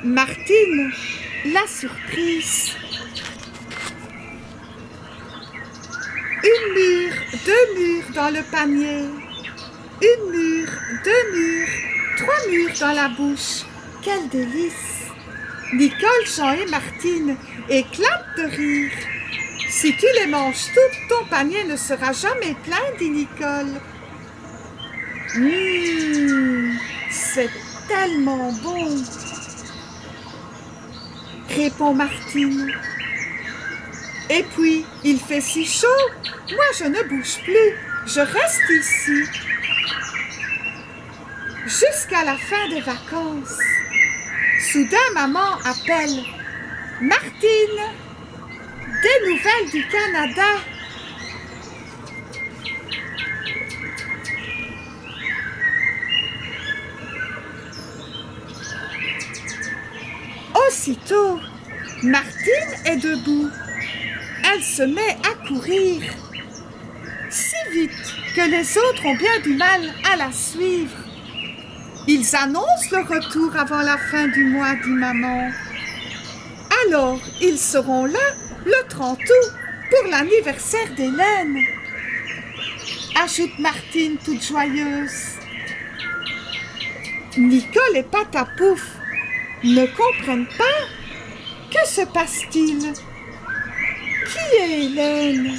Martine, la surprise. Une mûre, deux mûres dans le panier. Une mûre, deux mûres, trois mûres dans la bouche. Quel délice! Nicole, Jean et Martine éclatent de rire. Si tu les manges toutes, ton panier ne sera jamais plein, dit Nicole. C'est tellement bon, répond Martine. Et puis, il fait si chaud, moi je ne bouge plus, je reste ici. Jusqu'à la fin des vacances. Soudain, maman appelle. Martine, des nouvelles du Canada. Aussitôt, Martine est debout. Elle se met à courir. Si vite que les autres ont bien du mal à la suivre. Ils annoncent le retour avant la fin du mois, dit maman. Alors, ils seront là le 30 août pour l'anniversaire d'Hélène, ajoute Martine toute joyeuse. Nicole et Patapouf ne comprennent pas. Que se passe-t-il? Qui est Hélène?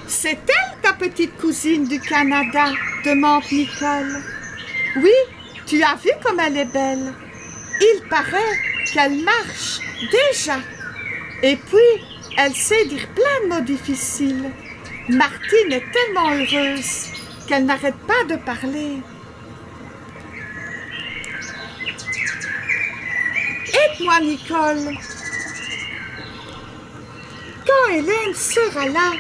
C'est elle ta petite cousine du Canada, demande Nicole. Oui, tu as vu comme elle est belle. Il paraît qu'elle marche déjà. Et puis, elle sait dire plein de mots difficiles. Martine est tellement heureuse qu'elle n'arrête pas de parler. Aide-moi, Nicole. Quand Hélène sera là,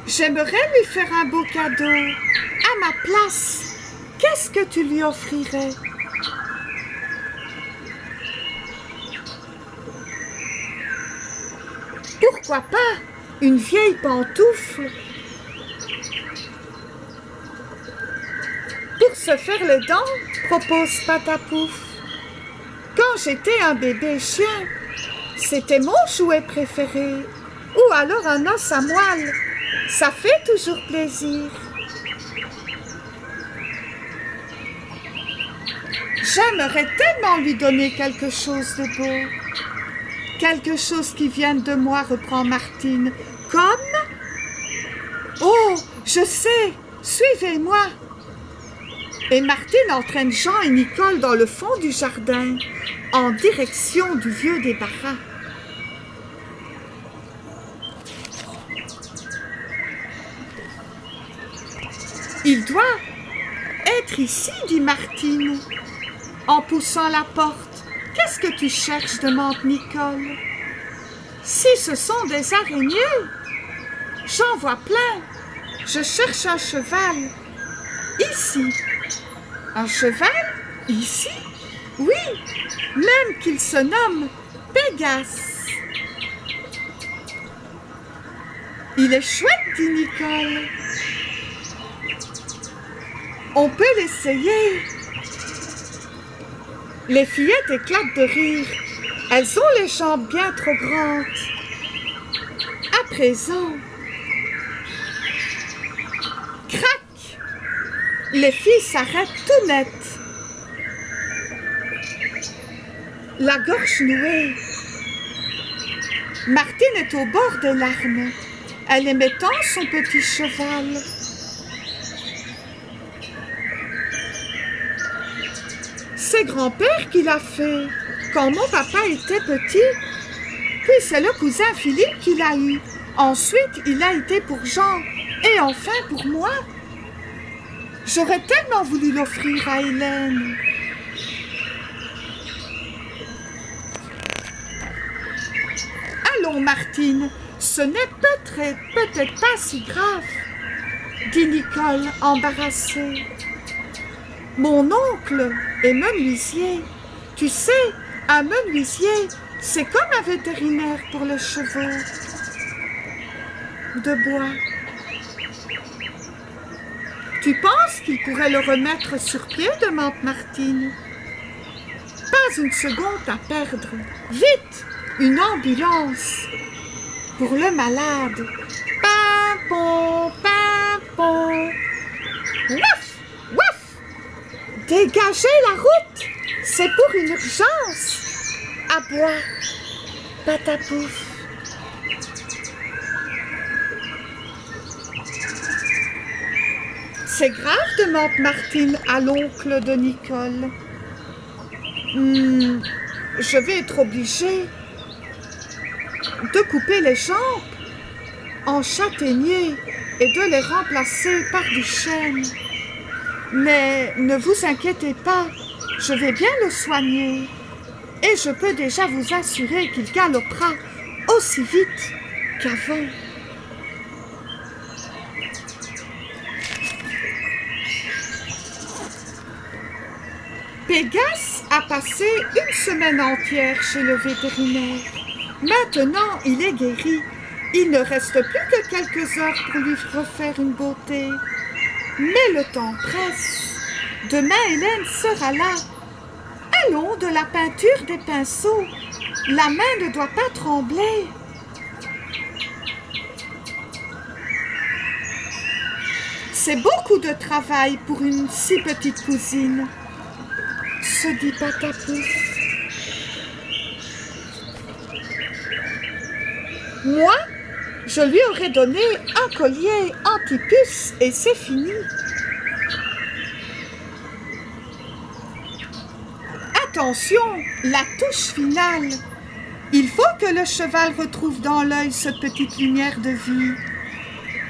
j'aimerais lui faire un beau cadeau. À ma place, qu'est-ce que tu lui offrirais? Pourquoi pas une vieille pantoufle? Pour se faire les dents, propose Patapouf. Quand j'étais un bébé chien, c'était mon jouet préféré. Ou alors un os à moelle. Ça fait toujours plaisir. J'aimerais tellement lui donner quelque chose de beau. Quelque chose qui vienne de moi, reprend Martine. Comme... Oh, je sais, suivez-moi. Et Martine entraîne Jean et Nicole dans le fond du jardin, en direction du vieux débarras. Il doit être ici, dit Martine, en poussant la porte. Qu'est-ce que tu cherches, demande Nicole. Si ce sont des araignées, j'en vois plein. Je cherche un cheval. Ici. Un cheval? Ici? Oui, même qu'il se nomme Pégase. Il est chouette, dit Nicole. On peut l'essayer. Les fillettes éclatent de rire. Elles ont les jambes bien trop grandes. À présent, crac! Les filles s'arrêtent tout net. La gorge nouée. Martine est au bord des larmes. Elle aimait tant son petit cheval. C'est grand-père qui l'a fait, quand mon papa était petit. Puis c'est le cousin Philippe qui l'a eu. Ensuite, il a été pour Jean. Et enfin pour moi. J'aurais tellement voulu l'offrir à Hélène. Allons, Martine, ce n'est peut-être pas si grave, dit Nicole, embarrassée. Mon oncle est menuisier. Tu sais, un menuisier, c'est comme un vétérinaire pour les chevaux de bois. Tu penses qu'il pourrait le remettre sur pied? Demande Martine. Pas une seconde à perdre. Vite, une ambulance pour le malade. Pimpon, pimpon. Ouf, ouf. Dégagez la route. C'est pour une urgence. Aboie, patapouf. C'est grave? Demande Martine à l'oncle de Nicole. Je vais être obligée de couper les jambes en châtaignier et de les remplacer par du chêne. Mais ne vous inquiétez pas, je vais bien le soigner et je peux déjà vous assurer qu'il galopera aussi vite qu'avant. Pégase a passé une semaine entière chez le vétérinaire. Maintenant, il est guéri. Il ne reste plus que quelques heures pour lui refaire une beauté. Mais le temps presse. Demain, Hélène sera là. Allons, de la peinture, des pinceaux. La main ne doit pas trembler. C'est beaucoup de travail pour une si petite cousine, se dit Patapouf. Moi, je lui aurais donné un collier anti-puce et c'est fini. Attention, la touche finale. Il faut que le cheval retrouve dans l'œil cette petite lumière de vie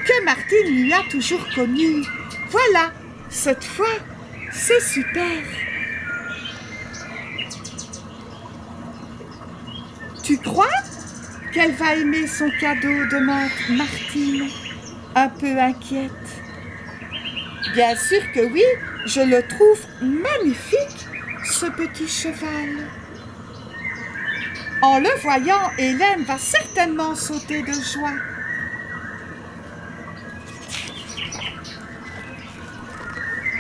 que Martine lui a toujours connue. Voilà, cette fois, c'est super. Tu crois qu'elle va aimer son cadeau? Demande Martine, un peu inquiète. Bien sûr que oui, je le trouve magnifique, ce petit cheval. En le voyant, Hélène va certainement sauter de joie.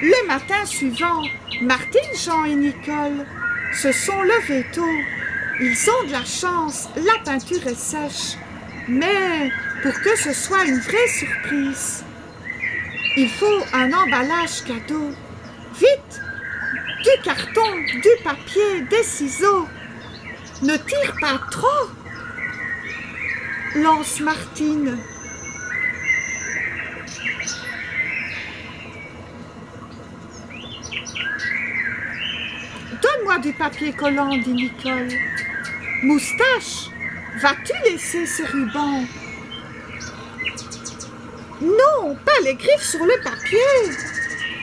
Le matin suivant, Martine, Jean et Nicole se sont levés tôt. Ils ont de la chance, la peinture est sèche. Mais pour que ce soit une vraie surprise, il faut un emballage cadeau. Vite! Du carton, du papier, des ciseaux. Ne tire pas trop, lance Martine. Donne-moi du papier collant, dit Nicole. Moustache, vas-tu laisser ces rubans? Non, pas les griffes sur le papier.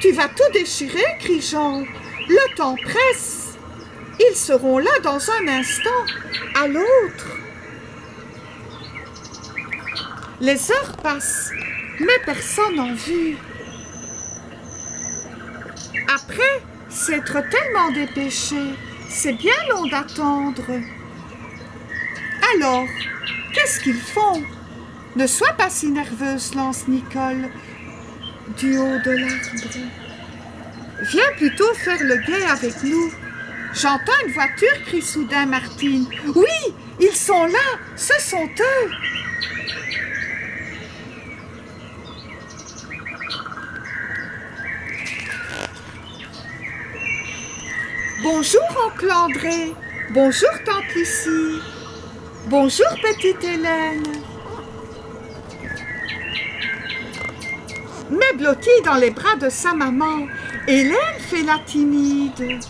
Tu vas tout déchirer, crie Jean. Le temps presse. Ils seront là dans un instant, à l'autre. Les heures passent, mais personne en vue. Après, s'être tellement dépêché, c'est bien long d'attendre. Alors, qu'est-ce qu'ils font? Ne sois pas si nerveuse, lance Nicole, du haut de l'arbre. Viens plutôt faire le guet avec nous. J'entends une voiture, crie soudain Martine. Oui, ils sont là, ce sont eux. Bonjour, oncle André. Bonjour, tante Lucie. Bonjour, petite Hélène. Mais blottie dans les bras de sa maman, Hélène fait la timide.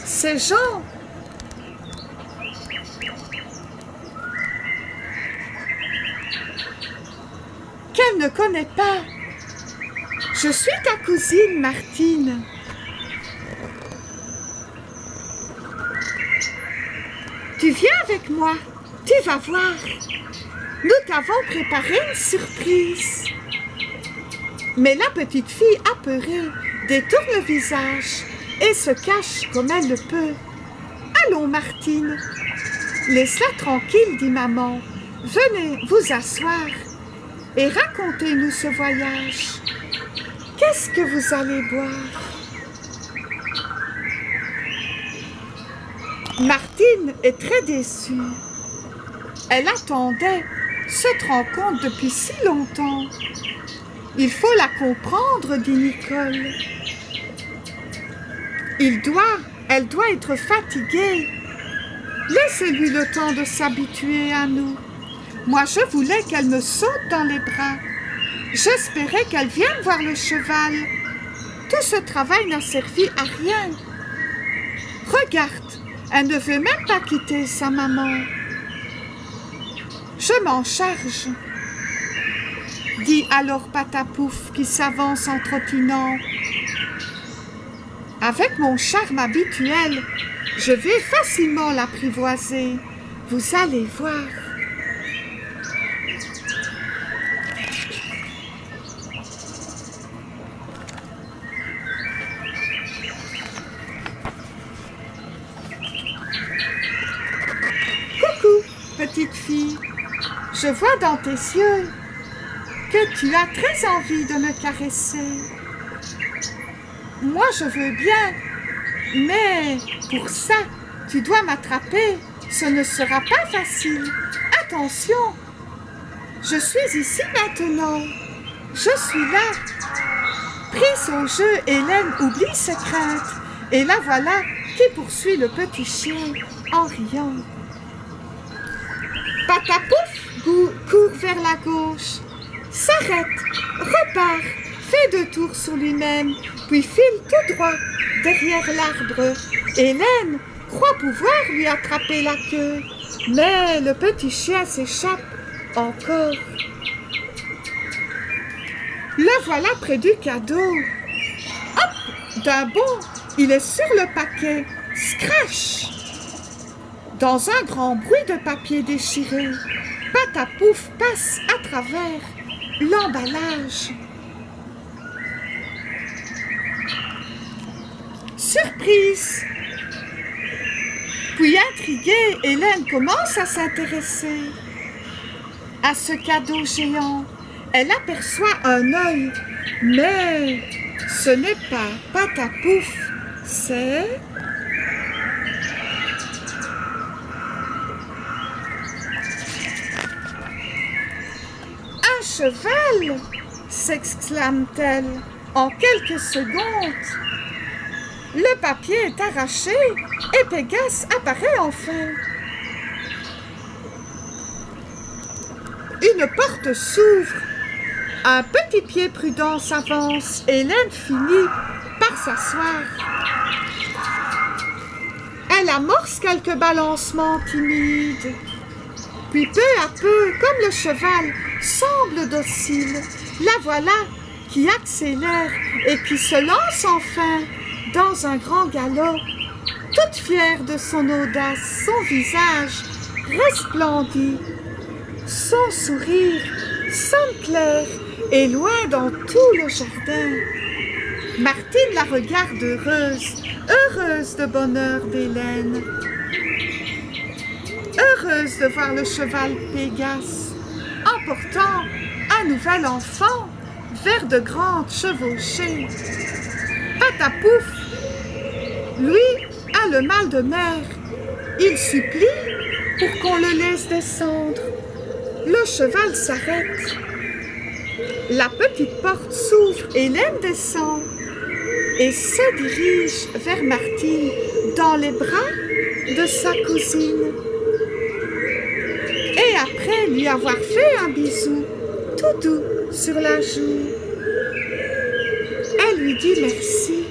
C'est Jean. Qu'elle ne connaît pas. Je suis ta cousine, Martine. Tu viens avec moi, tu vas voir. Nous t'avons préparé une surprise. Mais la petite fille apeurée détourne le visage et se cache comme elle le peut. Allons, Martine. Laisse-la tranquille, dit maman. Venez vous asseoir. et racontez-nous ce voyage. Qu'est-ce que vous allez boire? Martine est très déçue. Elle attendait cette rencontre depuis si longtemps. Il faut la comprendre, dit Nicole. Elle doit être fatiguée. Laissez-lui le temps de s'habituer à nous. Moi, je voulais qu'elle me saute dans les bras. J'espérais qu'elle vienne voir le cheval. Tout ce travail n'a servi à rien. Regarde, elle ne veut même pas quitter sa maman. Je m'en charge, dit alors Patapouf qui s'avance en trottinant. Avec mon charme habituel, je vais facilement l'apprivoiser. Vous allez voir. Coucou, petite fille. Je vois dans tes yeux que tu as très envie de me caresser. Moi, je veux bien, mais pour ça, tu dois m'attraper. Ce ne sera pas facile. Attention, je suis ici maintenant. Je suis là. Prise au jeu, Hélène oublie ses craintes. Et la voilà qui poursuit le petit chien en riant. Patapouf court vers la gauche, s'arrête, repart, fait 2 tours sur lui-même, puis file tout droit derrière l'arbre. Hélène croit pouvoir lui attraper la queue, mais le petit chien s'échappe encore. Le voilà près du cadeau. Hop! D'un bond, il est sur le paquet. Scratch! Dans un grand bruit de papier déchiré, Patapouf passe à travers l'emballage. Surprise! Puis intriguée, Hélène commence à s'intéresser à ce cadeau géant. Elle aperçoit un œil, mais ce n'est pas Patapouf, c'est... un cheval! S'exclame-t-elle en quelques secondes. Le papier est arraché et Pégase apparaît enfin. Une porte s'ouvre. Un petit pied prudent s'avance et Hélène finit par s'asseoir. Elle amorce quelques balancements timides. Puis peu à peu, comme le cheval semble docile, la voilà qui accélère et qui se lance enfin dans un grand galop. Toute fière de son audace, son visage resplendit. Son sourire sonne clair et loin dans tout le jardin. Martine la regarde heureuse, heureuse de bonheur d'Hélène. Heureuse de voir le cheval Pégase emportant un nouvel enfant vers de grandes chevauchées. Patapouf, lui, a le mal de mer. Il supplie pour qu'on le laisse descendre. Le cheval s'arrête. La petite porte s'ouvre, Hélène descend et se dirige vers Martine dans les bras de sa cousine. Et après lui avoir fait un bisou tout doux sur la joue, elle lui dit merci.